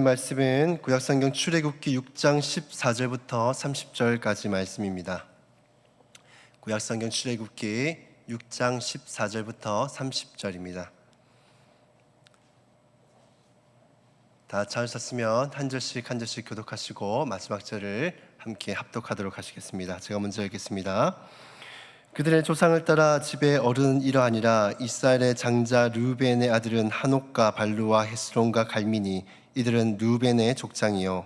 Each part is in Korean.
말씀은 구약성경 출애굽기 6장 14절부터 30절까지 말씀입니다. 구약성경 출애굽기 6장 14절부터 30절입니다. 다 찾으셨으면 한 절씩 한 절씩 교독하시고 마지막 절을 함께 합독하도록 하시겠습니다. 제가 먼저 읽겠습니다. 그들의 조상을 따라 집의 어른은 이러하니라. 이스라엘의 장자 르우벤의 아들은 한옥과 발루와 헤스론과 갈미니. 이들은 르우벤의 족장이요.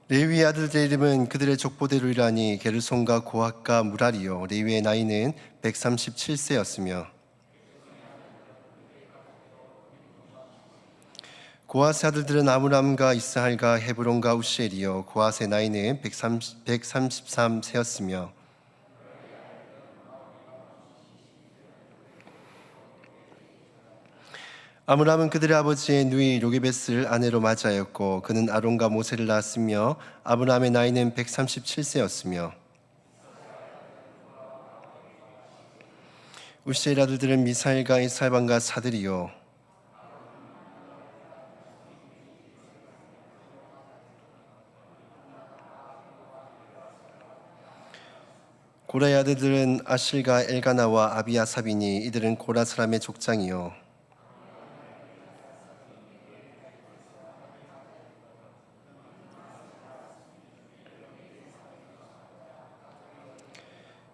레위의 아들들의 이름은 그들의 족보대로이라니 게르손과 고핫과 무라리요. 레위의 나이는 137세였으며 고핫의 아들들은 아므람과 이스할과 헤브론과 우시엘이요. 고핫의 나이는 133세였으며 아므람은 그들의 아버지의 누이 요게벳을 아내로 맞이하였고 그는 아론과 모세를 낳았으며 아므람의 나이는 137세였으며 우시엘 아들들은 미사일과 이살반과 사들이요. 고라의 아들들은 아실과 엘가나와 아비아삽이니. 이들은 고라 사람의 족장이요.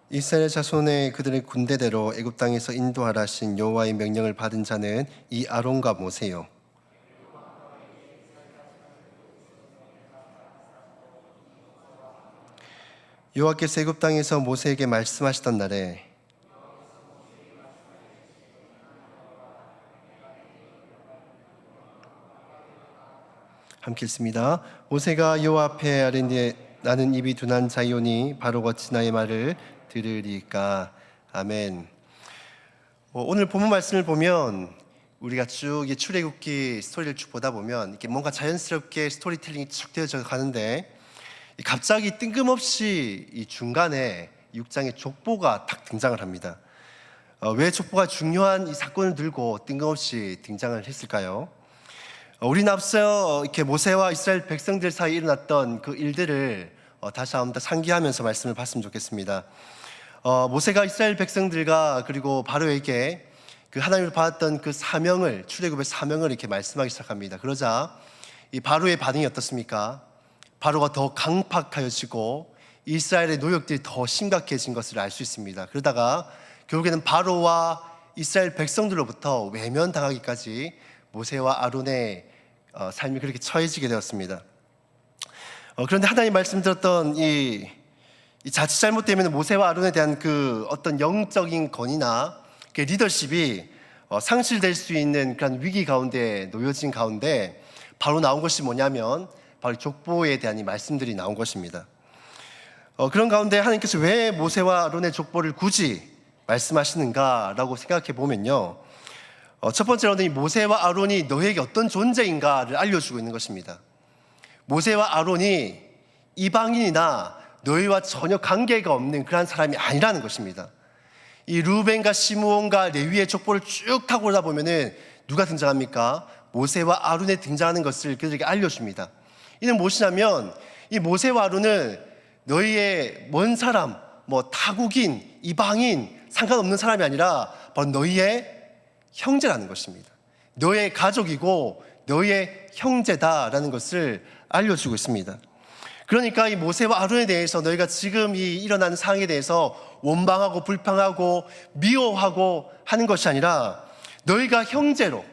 이스라엘 자손의 그들의 군대대로 애굽 땅에서 인도하라 하신 여호와의 명령을 받은 자는 이 아론과 모세요. 여호와께서 애굽 땅에서 모세에게 말씀하시던 날에 함께 읽습니다. 모세가 여호와 앞에 아뢰니 나는 입이 둔한 자이오니 바로 어찌 나의 말을 들으리까. 아멘. 오늘 본문 말씀을 보면 우리가 쭉 출애굽기 스토리를 쭉 보다 보면 이렇게 뭔가 자연스럽게 스토리텔링이 쭉 되어져 가는데 갑자기 뜬금없이 이 중간에 6장의 족보가 딱 등장을 합니다. 왜 족보가 중요한 이 사건을 들고 뜬금없이 등장을 했을까요? 우리는 앞서 이렇게 모세와 이스라엘 백성들 사이에 일어났던 그 일들을 다시 한번 상기하면서 말씀을 봤으면 좋겠습니다. 모세가 이스라엘 백성들과 그리고 바로에게 그 하나님을 받았던 그 사명을, 출애굽의 사명을 이렇게 말씀하기 시작합니다. 그러자 이 바로의 반응이 어떻습니까? 바로가 더 강팍하여지고 이스라엘의 노역들이 더 심각해진 것을 알 수 있습니다. 그러다가 결국에는 바로와 이스라엘 백성들로부터 외면당하기까지 모세와 아론의 삶이 그렇게 처해지게 되었습니다. 그런데 하나님 말씀 들었던 이 자칫 잘못되면 모세와 아론에 대한 그 어떤 영적인 권위나 그 리더십이 상실될 수 있는 그런 위기 가운데 놓여진 가운데 바로 나온 것이 뭐냐면 바로 족보에 대한 이 말씀들이 나온 것입니다. 그런 가운데 하나님께서 왜 모세와 아론의 족보를 굳이 말씀하시는가라고 생각해 보면요, 첫 번째로는 이 모세와 아론이 너에게 어떤 존재인가를 알려주고 있는 것입니다. 모세와 아론이 이방인이나 너희와 전혀 관계가 없는 그런 사람이 아니라는 것입니다. 이 르우벤과 시므온과 레위의 족보를 쭉 타고 오다 보면은 누가 등장합니까? 모세와 아론에 등장하는 것을 그들에게 알려줍니다. 이는 무엇이냐면 이 모세와 아론은 너희의 먼 사람, 타국인, 이방인, 상관없는 사람이 아니라 바로 너희의 형제라는 것입니다. 너의 가족이고 너의 형제다라는 것을 알려주고 있습니다. 그러니까 이 모세와 아론에 대해서 너희가 지금 이 일어나는 상황에 대해서 원망하고 불평하고 미워하고 하는 것이 아니라 너희가 형제로,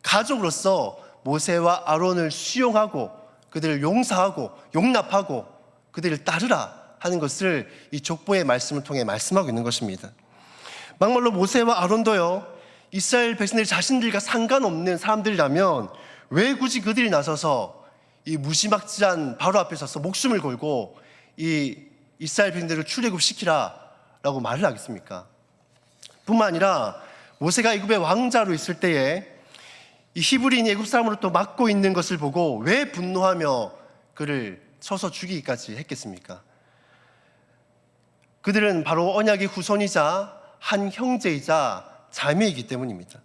가족으로서 모세와 아론을 수용하고 그들을 용서하고 용납하고 그들을 따르라 하는 것을 이 족보의 말씀을 통해 말씀하고 있는 것입니다. 막말로 모세와 아론도요, 이스라엘 백성들이 자신들과 상관없는 사람들이라면 왜 굳이 그들이 나서서 이 무지막지한 바로 앞에 서서 목숨을 걸고 이 이스라엘 백성들을 출애굽시키라 라고 말을 하겠습니까? 뿐만 아니라 모세가 애굽의 왕자로 있을 때에 이 히브리인이 애굽 사람으로 또 맡고 있는 것을 보고 왜 분노하며 그를 쳐서 죽이기까지 했겠습니까? 그들은 바로 언약의 후손이자 한 형제이자 자매이기 때문입니다.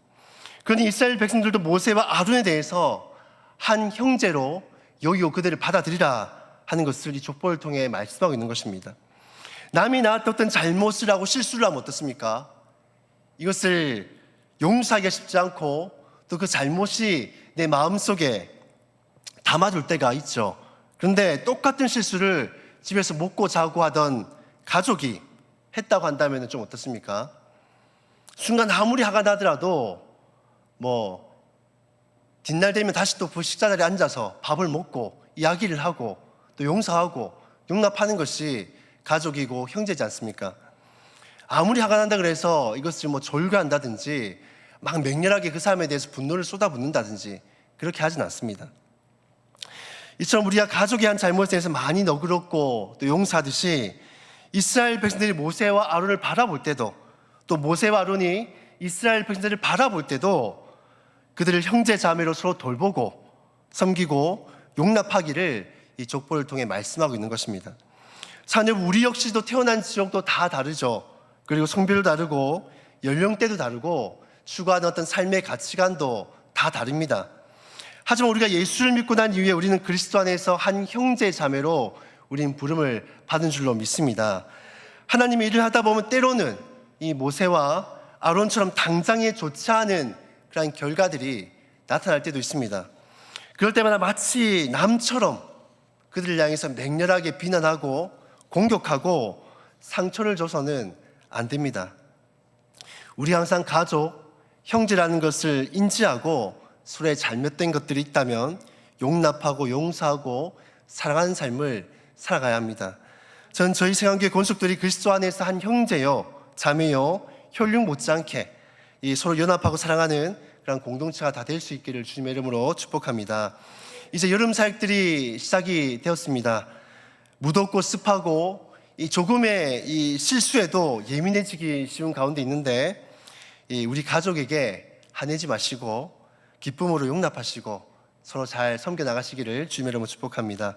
그러니 이스라엘 백성들도 모세와 아론에 대해서 한 형제로 여기고 그들을 받아들이라 하는 것을 이 족보를 통해 말씀하고 있는 것입니다. 남이 나한테 어떤 잘못을 하고 실수를 하면 어떻습니까? 이것을 용서하기가 쉽지 않고 또 그 잘못이 내 마음속에 담아둘 때가 있죠. 그런데 똑같은 실수를 집에서 먹고 자고 하던 가족이 했다고 한다면 좀 어떻습니까? 순간 아무리 화가 나더라도 뒷날 되면 다시 또 그 식사 자리에 앉아서 밥을 먹고 이야기를 하고 또 용서하고 용납하는 것이 가족이고 형제지 않습니까? 아무리 화가 난다 그래서 이것을 졸교한다든지 막 맹렬하게 그 사람에 대해서 분노를 쏟아붓는다든지 그렇게 하진 않습니다. 이처럼 우리가 가족의 한 잘못에 대해서 많이 너그럽고 또 용서하듯이 이스라엘 백성들이 모세와 아론을 바라볼 때도 또 모세와 아론이 이스라엘 백성들을 바라볼 때도 그들을 형제 자매로 서로 돌보고 섬기고 용납하기를 이 족보를 통해 말씀하고 있는 것입니다. 사실 우리 역시도 태어난 지역도 다 다르죠. 그리고 성별도 다르고 연령대도 다르고 추구하는 어떤 삶의 가치관도 다 다릅니다. 하지만 우리가 예수를 믿고 난 이후에 우리는 그리스도 안에서 한 형제 자매로 우리는 부름을 받은 줄로 믿습니다. 하나님의 일을 하다 보면 때로는 이 모세와 아론처럼 당장에 좋지 않은 그런 결과들이 나타날 때도 있습니다. 그럴 때마다 마치 남처럼 그들을 향해서 맹렬하게 비난하고 공격하고 상처를 줘서는 안 됩니다. 우리 항상 가족, 형제라는 것을 인지하고 서로의 잘못된 것들이 있다면 용납하고 용서하고 사랑하는 삶을 살아가야 합니다. 전 저희 세강교회 권속들이 그리스도 안에서 한 형제요, 자매요, 혈육 못지않게 서로 연합하고 사랑하는 그런 공동체가 다 될 수 있기를 주님의 이름으로 축복합니다. 이제 여름 사역들이 시작이 되었습니다. 무덥고 습하고 이 조금의 이 실수에도 예민해지기 쉬운 가운데 있는데 우리 가족에게 화내지 마시고 기쁨으로 용납하시고 서로 잘 섬겨 나가시기를 주님의 이름으로 축복합니다.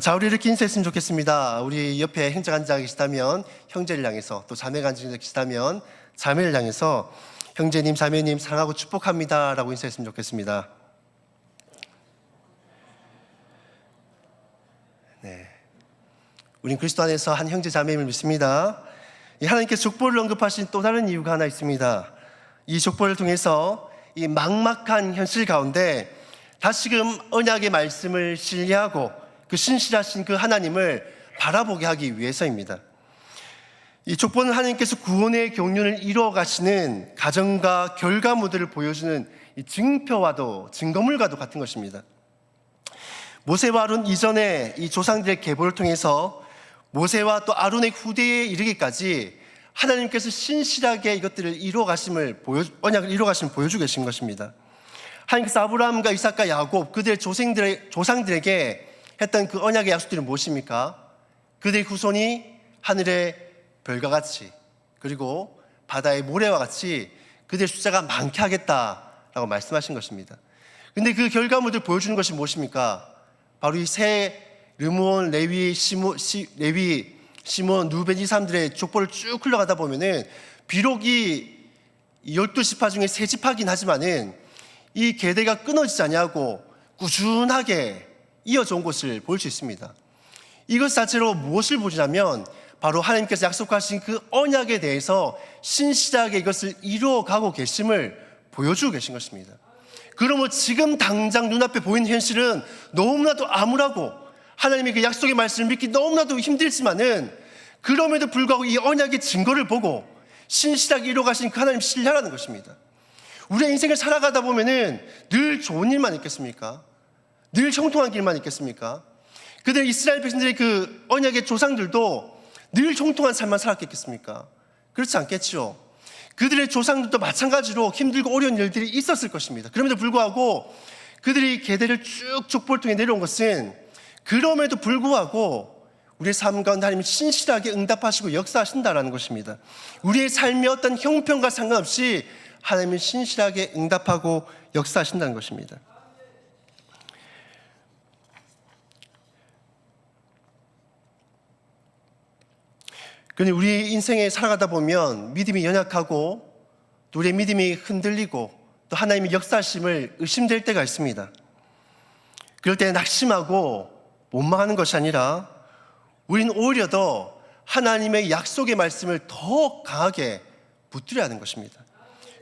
자, 우리 이렇게 인사했으면 좋겠습니다. 우리 옆에 형제가 앉아 계시다면 형제를 향해서, 또 자매가 앉아 계시다면 자매를 향해서 형제님, 자매님 사랑하고 축복합니다 라고 인사했으면 좋겠습니다. 네, 우린 그리스도 안에서 한 형제 자매임을 믿습니다. 하나님께서 족보를 언급하신 또 다른 이유가 하나 있습니다. 이 족보를 통해서 이 막막한 현실 가운데 다시금 언약의 말씀을 신뢰하고 그 신실하신 그 하나님을 바라보게 하기 위해서입니다. 이 족보는 하나님께서 구원의 경륜을 이루어 가시는 가정과 결과물들을 보여주는 이 증표와도 증거물과도 같은 것입니다. 모세와 아론 이전에 이 조상들의 계보를 통해서 모세와 또 아론의 후대에 이르기까지 하나님께서 신실하게 이것들을 언약을 이루어 가심을 보여주고 계신 것입니다. 하나님께서 아브라함과 이삭과 야곱 그들의 조상들에게 했던 그 언약의 약속들이 무엇입니까? 그들의 후손이 하늘의 별과 같이 그리고 바다의 모래와 같이 그들의 숫자가 많게 하겠다라고 말씀하신 것입니다. 그런데 그 결과물들 보여주는 것이 무엇입니까? 바로 이 세 르므온, 레위, 시몬, 누벤 이 사람들의 족보를 쭉 흘러가다 보면은 비록 이 12지파 중에 3지파긴 하지만은 이 계대가 끊어지지 아니하고 꾸준하게 이어져 온 것을 볼 수 있습니다. 이것 자체로 무엇을 보시냐면 바로 하나님께서 약속하신 그 언약에 대해서 신실하게 이것을 이루어가고 계심을 보여주고 계신 것입니다. 그러면 지금 당장 눈앞에 보이는 현실은 너무나도 암울하고 하나님의 그 약속의 말씀을 믿기 너무나도 힘들지만은 그럼에도 불구하고 이 언약의 증거를 보고 신실하게 이루어가신 그 하나님 신뢰하라는 것입니다. 우리의 인생을 살아가다 보면은 늘 좋은 일만 있겠습니까? 늘 형통한 길만 있겠습니까? 그들 이스라엘 백성들의 그 언약의 조상들도 늘 형통한 삶만 살았겠습니까? 그렇지 않겠죠. 그들의 조상들도 마찬가지로 힘들고 어려운 일들이 있었을 것입니다. 그럼에도 불구하고 그들이 계대를 쭉 족보를 통해 내려온 것은 그럼에도 불구하고 우리의 삶 가운데 하나님이 신실하게 응답하시고 역사하신다라는 것입니다. 우리의 삶의 어떤 형편과 상관없이 하나님이 신실하게 응답하고 역사하신다는 것입니다. 그런데 우리 인생에 살아가다 보면 믿음이 연약하고 또 우리의 믿음이 흔들리고 또 하나님의 역사심을 의심될 때가 있습니다. 그럴 때 낙심하고 원망하는 것이 아니라 우리는 오히려 더 하나님의 약속의 말씀을 더 강하게 붙들어야 하는 것입니다.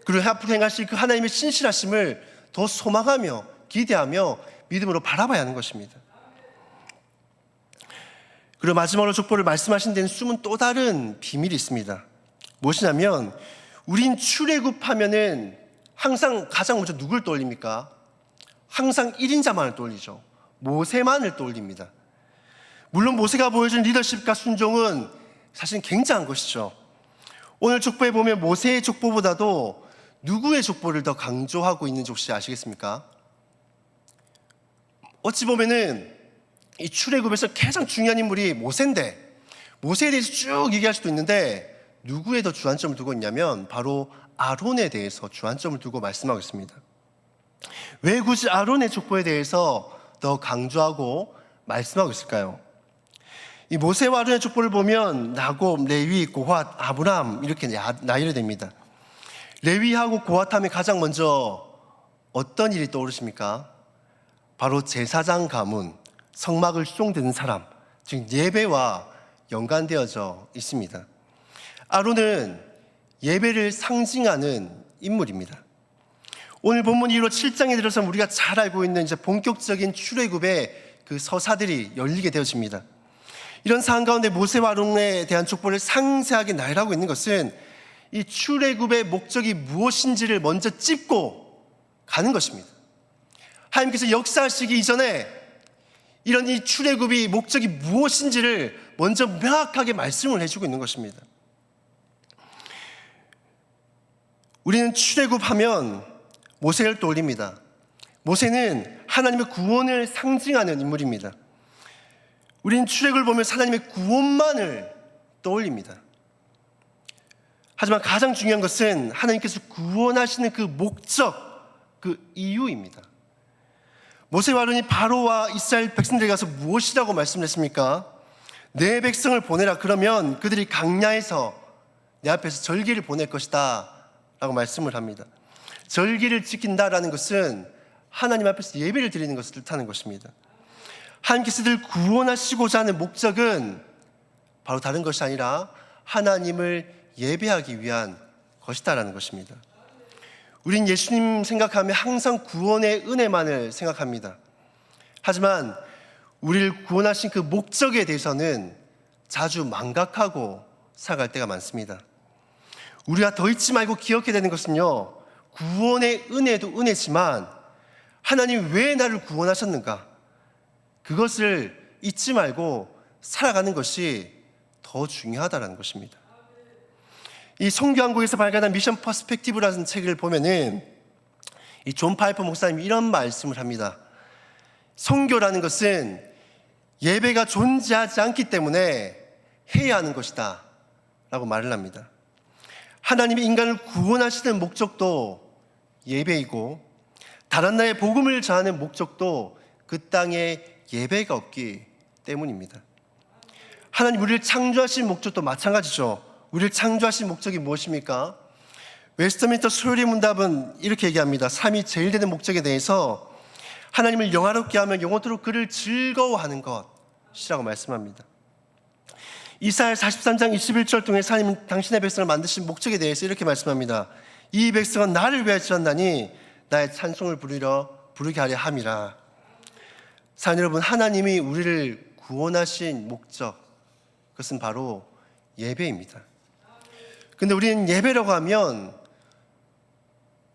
그리고 앞으로 행하실 그 하나님의 신실하심을 더 소망하며 기대하며 믿음으로 바라봐야 하는 것입니다. 그리고 마지막으로 족보를 말씀하신 데는 숨은 또 다른 비밀이 있습니다. 무엇이냐면 우린 출애굽하면은 항상 가장 먼저 누굴 떠올립니까? 항상 1인자만을 떠올리죠. 모세만을 떠올립니다. 물론 모세가 보여준 리더십과 순종은 사실 굉장한 것이죠. 오늘 족보에 보면 모세의 족보보다도 누구의 족보를 더 강조하고 있는지 혹시 아시겠습니까? 어찌 보면은 이 출애굽에서 가장 중요한 인물이 모세인데 모세에 대해서 쭉 얘기할 수도 있는데 누구에 더 주안점을 두고 있냐면 바로 아론에 대해서 주안점을 두고 말씀하고 있습니다. 왜 굳이 아론의 족보에 대해서 더 강조하고 말씀하고 있을까요? 이 모세와 아론의 족보를 보면 나곱, 레위, 고핫, 아브람 이렇게 나열됩니다. 레위하고 고핫하면 가장 먼저 어떤 일이 떠오르십니까? 바로 제사장 가문, 성막을 수종드는 사람, 즉 예배와 연관되어져 있습니다. 아론은 예배를 상징하는 인물입니다. 오늘 본문 이후로 7장에 들어서 우리가 잘 알고 있는 이제 본격적인 출애굽의 그 서사들이 열리게 되어집니다. 이런 상황 가운데 모세와 아론에 대한 족보를 상세하게 나열하고 있는 것은 이 출애굽의 목적이 무엇인지를 먼저 짚고 가는 것입니다. 하나님께서 역사하시기 이전에 이런 이 출애굽이 목적이 무엇인지를 먼저 명확하게 말씀을 해주고 있는 것입니다. 우리는 출애굽하면 모세를 떠올립니다. 모세는 하나님의 구원을 상징하는 인물입니다. 우리는 출애굽을 보면 하나님의 구원만을 떠올립니다. 하지만 가장 중요한 것은 하나님께서 구원하시는 그 목적, 그 이유입니다. 모세와 아론이 바로와 이스라엘 백성들에게 가서 무엇이라고 말씀을 했습니까? 내 백성을 보내라. 그러면 그들이 광야에서 내 앞에서 절기를 보낼 것이다 라고 말씀을 합니다. 절기를 지킨다라는 것은 하나님 앞에서 예배를 드리는 것을 뜻하는 것입니다. 하나님께서 그들을 구원하시고자 하는 목적은 바로 다른 것이 아니라 하나님을 예배하기 위한 것이다라는 것입니다. 우린 예수님 생각하면 항상 구원의 은혜만을 생각합니다. 하지만 우리를 구원하신 그 목적에 대해서는 자주 망각하고 살아갈 때가 많습니다. 우리가 더 잊지 말고 기억해야 되는 것은요, 구원의 은혜도 은혜지만 하나님이 왜 나를 구원하셨는가, 그것을 잊지 말고 살아가는 것이 더 중요하다는 것입니다. 이 성교한국에서 발간한 미션 퍼스펙티브라는 책을 보면은 이 존 파이퍼 목사님이 이런 말씀을 합니다. 성교라는 것은 예배가 존재하지 않기 때문에 해야 하는 것이다 라고 말을 합니다. 하나님이 인간을 구원하시는 목적도 예배이고 다른 나라의 복음을 전하는 목적도 그 땅에 예배가 없기 때문입니다. 하나님 우리를 창조하신 목적도 마찬가지죠. 우리를 창조하신 목적이 무엇입니까? 웨스트민스터 소요리 문답은 이렇게 얘기합니다. 삶이 제일 되는 목적에 대해서 하나님을 영화롭게 하며 영원토록 그를 즐거워하는 것이라고 말씀합니다. 이사야 43장 21절 통해서 하나님은 당신의 백성을 만드신 목적에 대해서 이렇게 말씀합니다. 이 백성은 나를 위하여 지었나니 나의 찬송을 부르게 하려 함이라. 사랑 여러분, 하나님이 우리를 구원하신 목적, 그것은 바로 예배입니다. 근데 우리는 예배라고 하면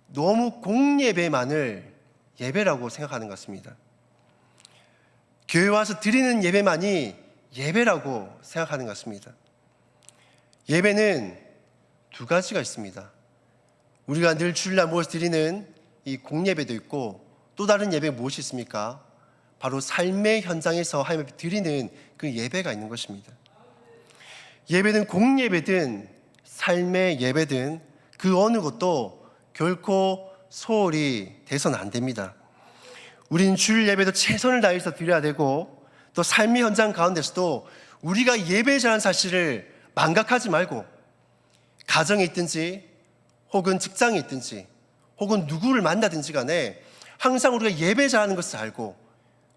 너무 공예배만을 예배라고 생각하는 것 같습니다. 교회 와서 드리는 예배만이 예배라고 생각하는 것 같습니다. 예배는 두 가지가 있습니다. 우리가 늘 주일날 모여서 드리는 이 공예배도 있고 또 다른 예배가 무엇이 있습니까? 바로 삶의 현장에서 하나님 앞에 드리는 그 예배가 있는 것입니다. 예배든 공예배든 삶의 예배든 그 어느 것도 결코 소홀히 돼서는 안 됩니다. 우리는 주일 예배도 최선을 다해서 드려야 되고 또 삶의 현장 가운데서도 우리가 예배자라는 사실을 망각하지 말고 가정에 있든지 혹은 직장에 있든지 혹은 누구를 만나든지 간에 항상 우리가 예배 잘하는 것을 알고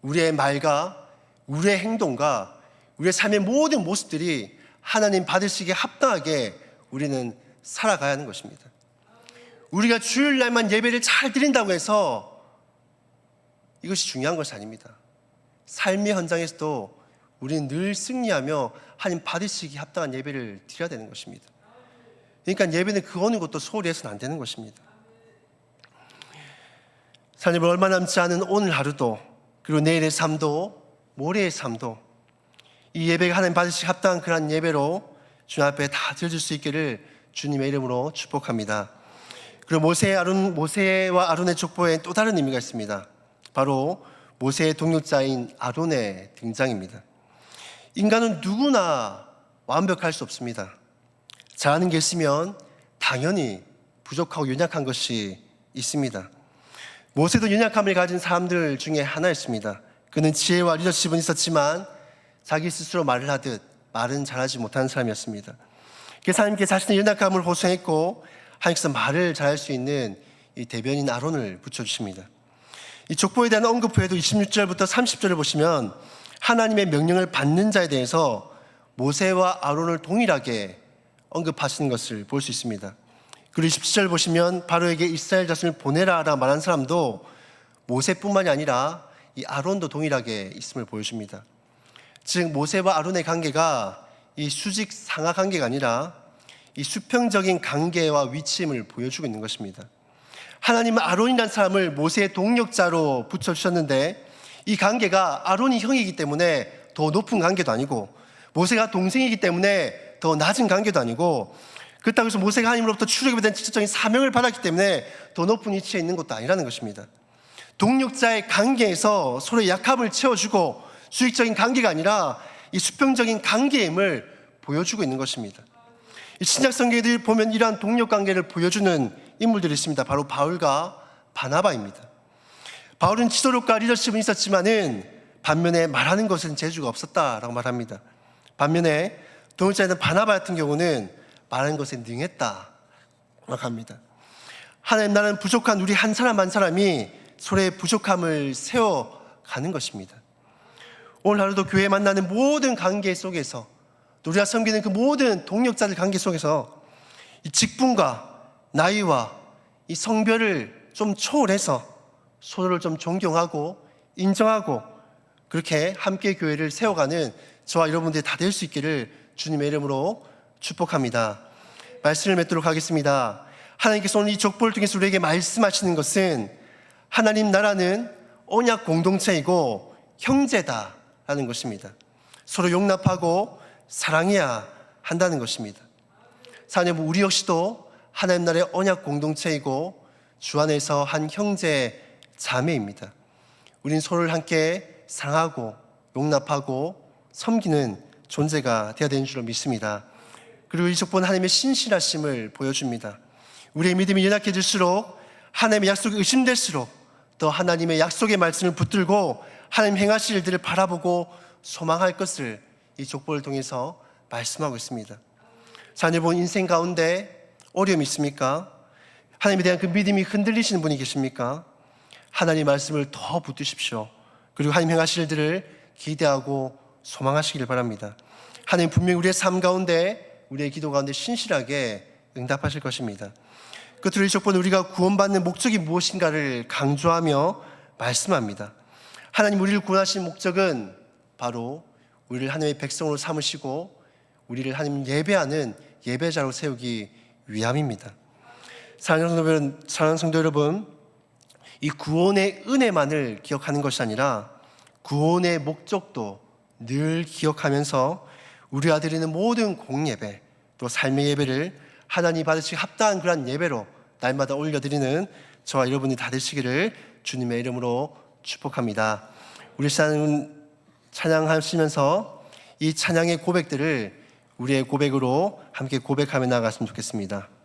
우리의 말과 우리의 행동과 우리의 삶의 모든 모습들이 하나님 받으시기에 합당하게 우리는 살아가야 하는 것입니다. 우리가 주일날만 예배를 잘 드린다고 해서 이것이 중요한 것이 아닙니다. 삶의 현장에서도 우리는 늘 승리하며 하나님 받으시기에 합당한 예배를 드려야 되는 것입니다. 그러니까 예배는 그 어느 것도 소홀히 해서는 안 되는 것입니다. 사님, 얼마 남지 않은 오늘 하루도, 그리고 내일의 삶도, 모레의 삶도 이 예배가 하나님 받으시기 합당한 그러한 예배로 주님 앞에 다 드려줄 수 있기를 주님의 이름으로 축복합니다. 그리고 모세와 아론의 족보에 또 다른 의미가 있습니다. 바로 모세의 동역자인 아론의 등장입니다. 인간은 누구나 완벽할 수 없습니다. 잘하는 게 있으면 당연히 부족하고 연약한 것이 있습니다. 모세도 연약함을 가진 사람들 중에 하나였습니다. 그는 지혜와 리더십은 있었지만 자기 스스로 말을 하듯 말은 잘하지 못하는 사람이었습니다. 그래서 하나님께 자신의 연약함을 호소했고 하나님께서 말을 잘할 수 있는 이 대변인 아론을 붙여주십니다. 이 족보에 대한 언급 후에도 26절부터 30절을 보시면 하나님의 명령을 받는 자에 대해서 모세와 아론을 동일하게 언급하시는 것을 볼 수 있습니다. 그리고 27절 보시면 바로에게 이스라엘 자손을 보내라 라고 말한 사람도 모세뿐만이 아니라 이 아론도 동일하게 있음을 보여줍니다. 즉 모세와 아론의 관계가 이 수직 상하 관계가 아니라 이 수평적인 관계와 위치임을 보여주고 있는 것입니다. 하나님은 아론이라는 사람을 모세의 동력자로 붙여주셨는데 이 관계가 아론이 형이기 때문에 더 높은 관계도 아니고 모세가 동생이기 때문에 더 낮은 관계도 아니고 그렇다고 해서 모세가 하나님으로부터 출애굽에 대한 직접적인 사명을 받았기 때문에 더 높은 위치에 있는 것도 아니라는 것입니다. 동력자의 관계에서 서로의 약함을 채워주고 수직적인 관계가 아니라 이 수평적인 관계임을 보여주고 있는 것입니다. 이 신약 성경에 보면 이러한 동력 관계를 보여주는 인물들이 있습니다. 바로 바울과 바나바입니다. 바울은 지도력과 리더십은 있었지만은 반면에 말하는 것은 재주가 없었다라고 말합니다. 반면에 동역자인 바나바 같은 경우는 말하는 것에 능했다라고 합니다. 하나님 나라는 부족한 우리 한 사람 한 사람이 서로의 부족함을 세워가는 것입니다. 오늘 하루도 교회에 만나는 모든 관계 속에서 또 우리가 섬기는 그 모든 동역자들 관계 속에서 이 직분과 나이와 이 성별을 좀 초월해서 서로를 좀 존경하고 인정하고 그렇게 함께 교회를 세워가는 저와 여러분들이 다 될 수 있기를 주님의 이름으로 축복합니다. 말씀을 맺도록 하겠습니다. 하나님께서 오늘 이 족보를 통해서 우리에게 말씀하시는 것은 하나님 나라는 언약 공동체이고 형제다라는 것입니다. 서로 용납하고 사랑해야 한다는 것입니다. 사랑하는 우리 역시도 하나님 나라의 언약 공동체이고 주 안에서 한 형제 자매입니다. 우린 서로를 함께 사랑하고 용납하고 섬기는 존재가 되어야 되는 줄로 믿습니다. 그리고 이 족보는 하나님의 신실하심을 보여줍니다. 우리의 믿음이 연약해질수록 하나님의 약속이 의심될수록 더 하나님의 약속의 말씀을 붙들고 하나님 행하실 일들을 바라보고 소망할 것을 이 족보를 통해서 말씀하고 있습니다. 자녀분 인생 가운데 어려움이 있습니까? 하나님에 대한 그 믿음이 흔들리시는 분이 계십니까? 하나님의 말씀을 더 붙드십시오. 그리고 하나님 행하실 일들을 기대하고 소망하시길 바랍니다. 하나님 분명히 우리의 삶 가운데 우리의 기도 가운데 신실하게 응답하실 것입니다. 끝으로 이 족보는 우리가 구원받는 목적이 무엇인가를 강조하며 말씀합니다. 하나님 우리를 구원하신 목적은 바로 우리를 하나님의 백성으로 삼으시고 우리를 하나님 예배하는 예배자로 세우기 위함입니다. 사랑하는 성도 여러분, 이 구원의 은혜만을 기억하는 것이 아니라 구원의 목적도 늘 기억하면서 우리가 드리는 모든 공예배 또 삶의 예배를 하나님 받으시기 합당한 그런 예배로 날마다 올려드리는 저와 여러분이 다 되시기를 주님의 이름으로 축복합니다. 우리 찬양하시면서 이 찬양의 고백들을 우리의 고백으로 함께 고백하며 나아갔으면 좋겠습니다.